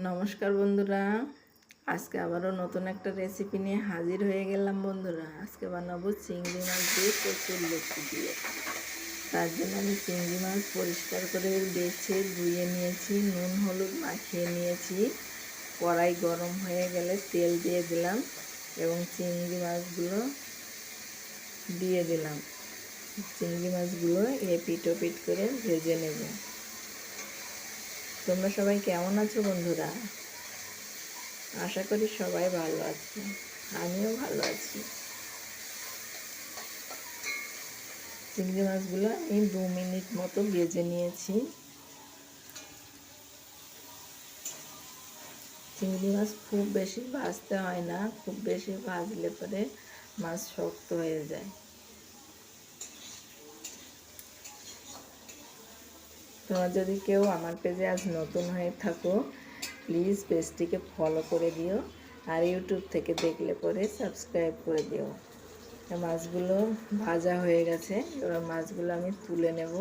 নমস্কার বন্ধুরা, আজকে আবারও নতুন একটা রেসিপি নিয়ে হাজির হয়ে গেলাম বন্ধুরা। আজকে বানাবো চিংড়ি মাছ দিয়ে কচুরলতি দিয়ে। তার জন্য আমি চিংড়ি মাছ পরিষ্কার করে বেছে ধুয়ে নিয়েছি, নুন হলুদ মাখিয়ে নিয়েছি। কড়াই গরম হয়ে গেলে তেল দিয়ে দিলাম এবং চিংড়ি মাছগুলো দিয়ে দিলাম। চিংড়ি মাছগুলো এপিট ওপিট করে ভেজে নেব। তোমরা সবাই কেমন আছো বন্ধুরা? আশা করি সবাই ভালো আছে, আমিও ভালো আছি। চিংড়ি মাছগুলো আমি 2 মিনিট মতো ভেজে নিয়েছি। চিংড়ি মাছ খুব বেশি ভাজতে হয় না, খুব বেশি ভাজলে পরে মাছ শক্ত হয়ে যায়। তোমরা যদি কেউ আমার পেজে আজ নতুন হয়ে থাকো, প্লিজ পেজটিকে ফলো করে দিও, আর ইউটিউব থেকে দেখলে পরে সাবস্ক্রাইব করে দিও। মাছগুলো ভাজা হয়ে গেছে, এবার মাছগুলো আমি তুলে নেব।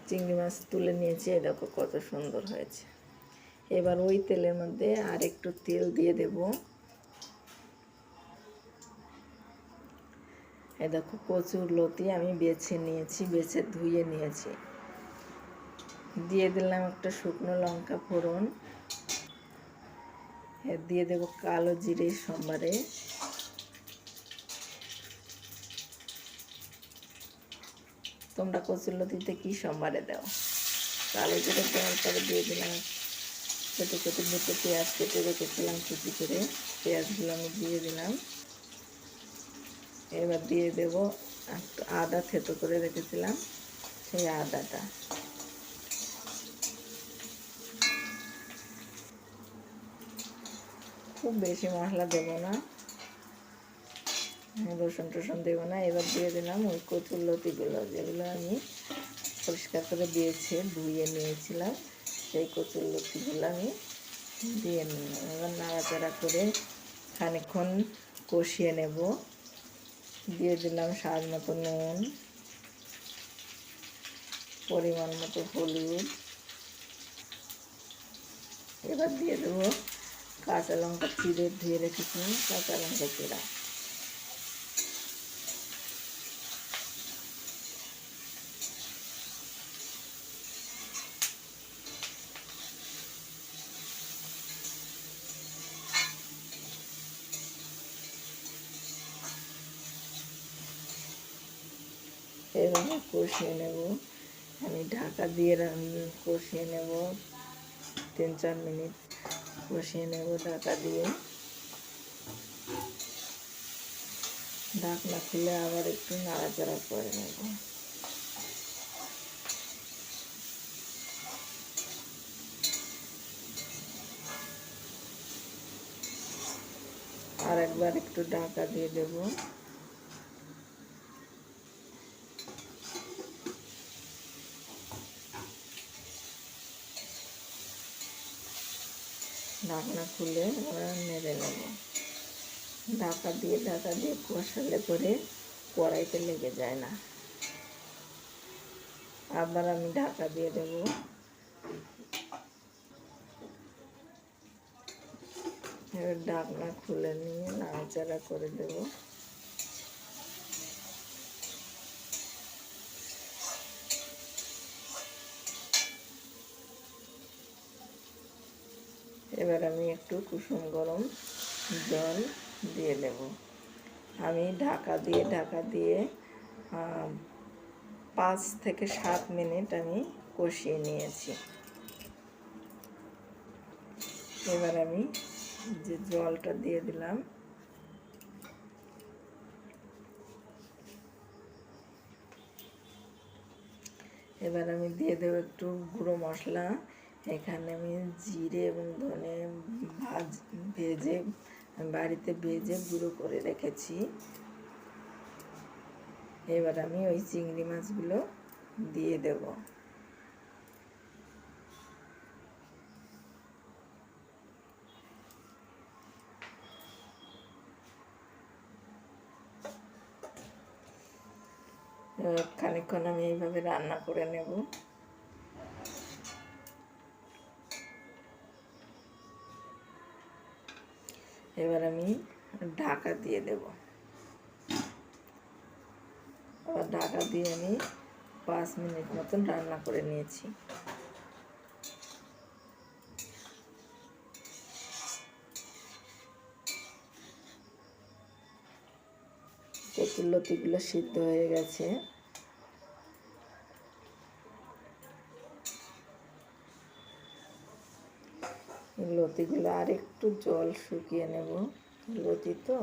চিংড়ি মাছ তুলে নিয়েছি, এই দেখো কত সুন্দর হয়েছে। এবার ওই তেলের মধ্যে আর একটু তেল দিয়ে দেব। এই দেখো কচুরলতি আমি বেছে নিয়েছি, বেছে ধুয়ে নিয়েছি। দিয়ে দিলাম একটা শুকনো লঙ্কা ফোড়ন, দিয়ে দেব কালো জিরে সম্বারে। তোমরা কচুরলতিতে কি সম্বারে দাও? কালো জিরে দেওয়ার পরে দিয়ে দিলাম ছোটো ছোটো দুটো পেঁয়াজ কেটে রেখেছিলাম কুচি করে, পেঁয়াজগুলো আমি দিয়ে দিলাম। এবার দিয়ে দেব একটু আদা থেতো করে রেখেছিলাম, সেই আদাটা। খুব বেশি মশলা দেব না, রসুন টসুন দেবো না। এবার দিয়ে দিলাম ওই কচুরলতিগুলো, যেগুলো আমি পরিষ্কার করে দিয়েছি, ধুয়ে নিয়েছিলাম, সেই কচুরলতিগুলো আমি দিয়ে নিলাম। এবার নাড়াচাড়া করে খানিকক্ষণ কষিয়ে নেব। দিয়ে দিলাম স্বাদ মতো নুন, পরিমাণ মতো হলুদ। এবার দিয়ে দেবো কাঁচা লঙ্কা চিড়ে ধুয়ে রেখেছি, কাঁচা লঙ্কা চিড়া। এভাবে কষিয়ে নেব, আমি ঢাকা দিয়ে কষিয়ে নেব। 3-4 মিনিট কষিয়ে নেব ঢাকা দিয়ে। ঢাকনা খুলে আবার একটু নাড়াচাড়া করে নেব। আর একবার একটু ঢাকা দিয়ে দেব। ঢাকনা খুলে নেড়ে নেব। ঢাকা দিয়ে কষালে পরে কড়াইতে লেগে যায় না। আবার আমি ঢাকা দিয়ে দেব। এবার ঢাকনা খুলে নিয়ে নাড়াচাড়া করে দেব। এবার আমি একটু কুসুম গরম জল দিয়ে দেব। আমি ঢাকা দিয়ে 5 থেকে 7 মিনিট আমি কষিয়ে নিয়েছি। এবার আমি যে জলটা দিয়ে দিলাম, এবার আমি দিয়ে দেবো একটু গুঁড়ো মশলা। এখানে আমি জিরে এবং ধনে ভেজে বাড়িতে গুঁড়ো করে রেখেছি। এবার আমি ওই চিংড়ি মাছগুলো দিয়ে দেব। খানিকক্ষণ আমি এইভাবে রান্না করে নেব। এবার আমি ঢাকা দিয়ে দেব। আবার ঢাকা দিয়ে আমি 5 মিনিট মতন রান্না করে নিয়েছি। কচুরলতিগুলো সিদ্ধ হয়ে গেছে। লতিগুলো আর একটু জল শুকিয়ে নেব, লতি তো।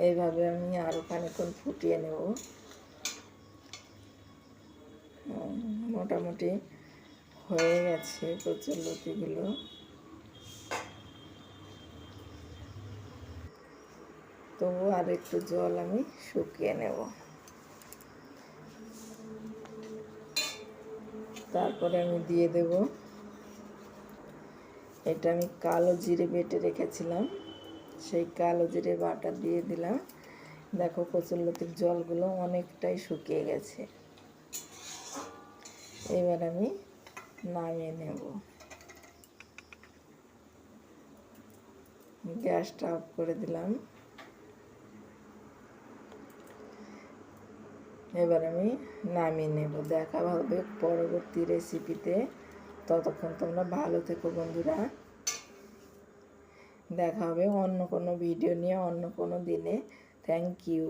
এইভাবে আমি আরও খানিকক্ষণ ফুটিয়ে নেব। মোটামুটি হয়ে গেছে কচুরলতিগুলো। তবু আর একটু জল আমি শুকিয়ে নেব। তারপরে আমি দিয়ে দেব, এটা আমি কালো জিরে বেটে রেখেছিলাম, সেই কালো জিরে বাটা দিয়ে দিলাম। দেখো কচুরলতির জলগুলো অনেকটাই শুকিয়ে গেছে। এবার আমি নামিয়ে নেব। গ্যাসটা অফ করে দিলাম। এবার আমি নামিয়ে নেব। দেখা হবে পরবর্তী রেসিপিতে। ততক্ষণ তোমরা ভালো থেকো বন্ধুরা। দেখা হবে অন্য কোনো ভিডিও নিয়ে অন্য কোনো দিনে। Thank you.